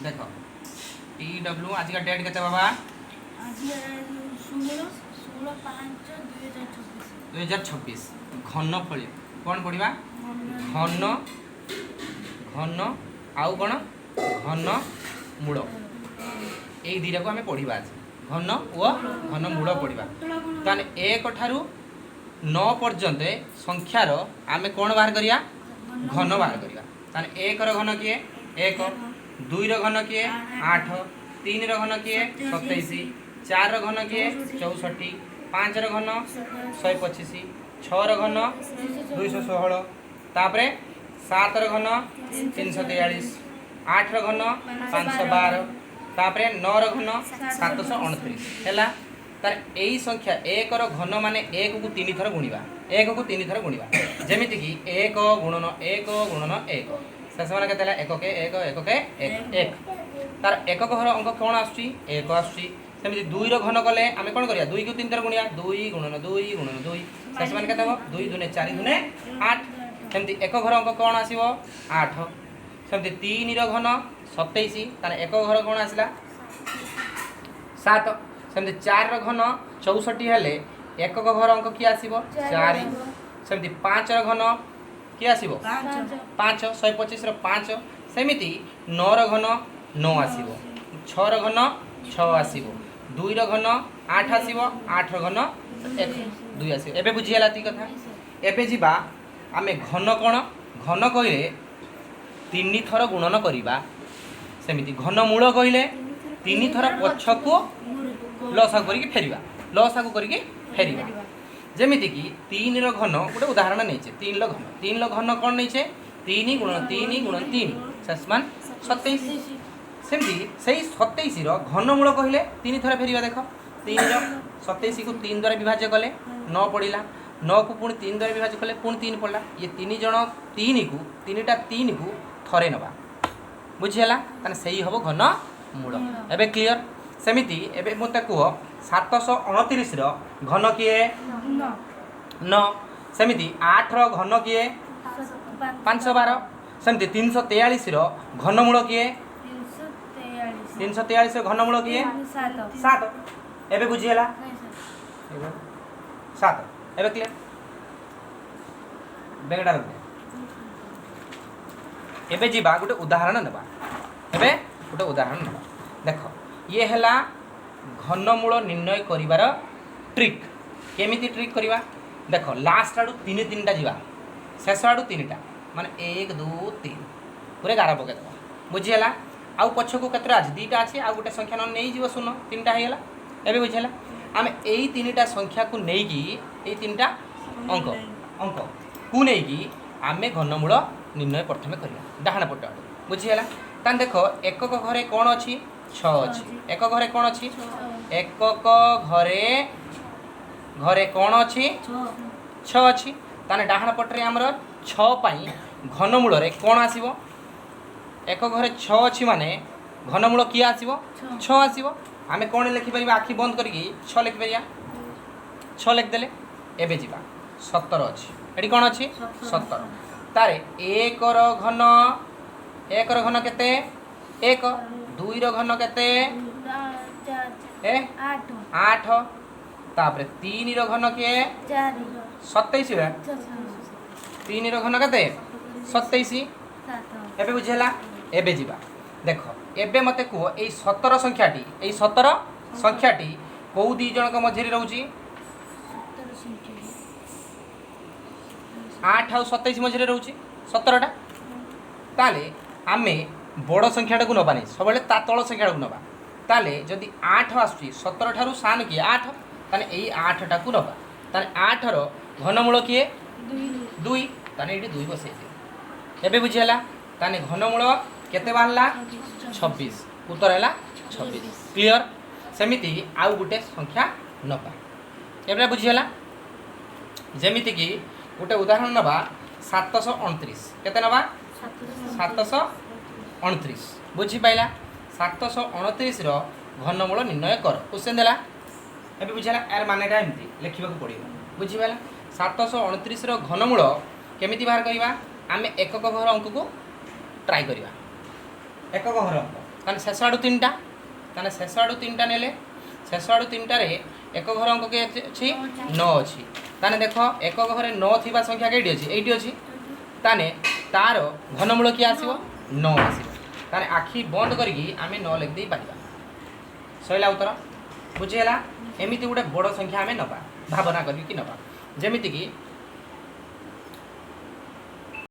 देख T W आज का डेट के बाबा आज 2026 घनफली कौन पढ़ा घन घन आउ कौन घन मूल यही दुटा को आम पढ़ा आज घन ओ घन मूल पढ़ा ताने एक ठारू 9 पर्यंत संख्यार आम कौन बाहर करिया घन बाहर करिया ताने एक घन किए 1 2 घन किए 8 3 घन किए 27 4 घन किए 64 5 घन 125 6 घन 216 तापर 7 घन 343 8 घन 512 तापर 9 घन 729 है तार यही संख्या एक घन माने एक को 3 थर गुणा 1 को 3 थर गुणा जमीक 1 गुणन 1 गुणन 1 शेष मान के एक के एक एक के एक एक तार एक घर अंक कौन आसुची एक आसुची सेमती 2 घन कले आम कौन करिया 2 को 3 थर गुणिया 2 गुणन 2 गुणन 2 शेष मान के 2 दूने 4 दूने 8 सेमती एक घर अंक कौन आसीबो 8 सेमती 3 घन 27 तार एक घर कौन आसला 7 सेमती 4 घन 64 हेले एक घर अंक किए आसीबो 4 सेमती 5 घन किए आसीबो 5 125 5 सेमिति 9 घन 9 आसीबो 6 घन 6 आसीबो 2 घन 8 आसीबो 8 घन 1 2 आसीबो एबे बुझी हला ती कथा एबे जीबा आमे घन कोन घन कहिले 3 थर गुणन करिबा सेमिति घन मूल कहिले 3 थर पछको लसा करिके फेरिबा लसा को करिके फेरिबा जमीक 3 घन गोटे उदाहरण नहीं 3 घन कौन नहीं 3 गुणन 3 गुणन 3 शेषमान 27 सेमती से 27 घन मूल कहले 3 थर फेर देख 3 27 को 3 द्वारा विभाज्य कले 9 पड़ा 9 को पुणी 3 द्वारा विभाज्य कले पुणी 3 पड़ा ये 3 जन 3 को 3 को थरे नवा बुझीगला से ही हम घन मूल एबे क्लियर सेमिति एबे मते कह 729 घन किए 9 सेमिति 8 घन किए 512 सेमिति 343 घन मूल किए 343 घन मूल किए 7 एबे बुझीगला 7 एबे क्लियर बेगडा रख एबे जीबा गोटे उदाहरण नेबा एबे गोटे उदाहरण नेबा देख ये हैला घनमूल निर्णय करिवार ट्रिक केमिति ट्रिक करिवा देख लास्ट आडू 3 जीवा शेष आडू 3 माने 1 2 3 पूरे 11 पके देबा बुझीला आउ पछ को केतरा अछि 2टा अछि आ गोटे संख्या न नै जीव सुनो 3टा हेला एबे बुझीला आमे एई 3टा संख्या को नै की एई 3टा अंक अंक को नै की आमे घनमूल निर्णय प्रथमे करिया डाहाण पट आडू बुझीला तान देख एकक घरे कोन अछि 6 अछि एक घरे कौन अछि एकक घरे घरे कौन अछि 6 अछि ताने डाहाण पटरे हमर 6 पाई घनमूल रे कौन आसीबो एक घरे 6 अछि माने घनमूल किया आसीबो 6 आसीबो आमे कोन लिखि परिबा आखि बंद करके 6 लिखि परिया 6 लिख देले एबे जीवा 17 अछि एडी कौन अछि 17 तारे 1 रो घन 1 रो घन केते 1 2 रो घन केते 8 तापर 3 रो घन के 27 रे 3 रो घन केते 27 एबे बुझेला एबे जीवा देख एबे मते को ए 17 संख्याटी ए 17 संख्याटी को दी जन के मझे रहउची 8 और 27 मझे रहउची 17टा ताले आमे बड़ संख्याटा को नबानी सब ता तल संख्याटा को नबा ताले जदि 8 आसुची 17 ठारू सान किए 8 ताने एई 8टा को नबा ताने 8 रो घनमूल किए 2 ताने एटी 2 बसै दे एबे बुझियला ताने घनमूल केते बाहरला 26 उत्तर हैला 26 क्लियर सेमिति आउ गुटे संख्या नबा एबे बुझियला जेमिति कि गुटे उदाहरण नबा 729 केते नबा 729 बुझी पाइला 729 रो घनमूल निर्णय कर क्वेश्चन देला एबे बुझिला यार मानेटा एमती लिखिबा को पड़िबो बुझी पाइला 729 रो घनमूल केमिति बाहर करिबा आमे एकक घर अंक को ट्राई करिबा एकक घर अंक ताने शेष आड़ू 3टा ताने शेष आड़ू 3टा नेले शेष आड़ू 3टारे एक घर अंक के अच्छी 9 अच्छी ताने देख एक घरे 9 थिबा संख्या केटी अच्छी एटी अच्छी ताने तार घनमूल किए आसो 9 आसो ताने आखि बंद करके आम 9 लिखिदे पार सैला उत्तर बुझीगला एमती गोटे बड़ संख्या आम नवा भावना करके नवा जमीक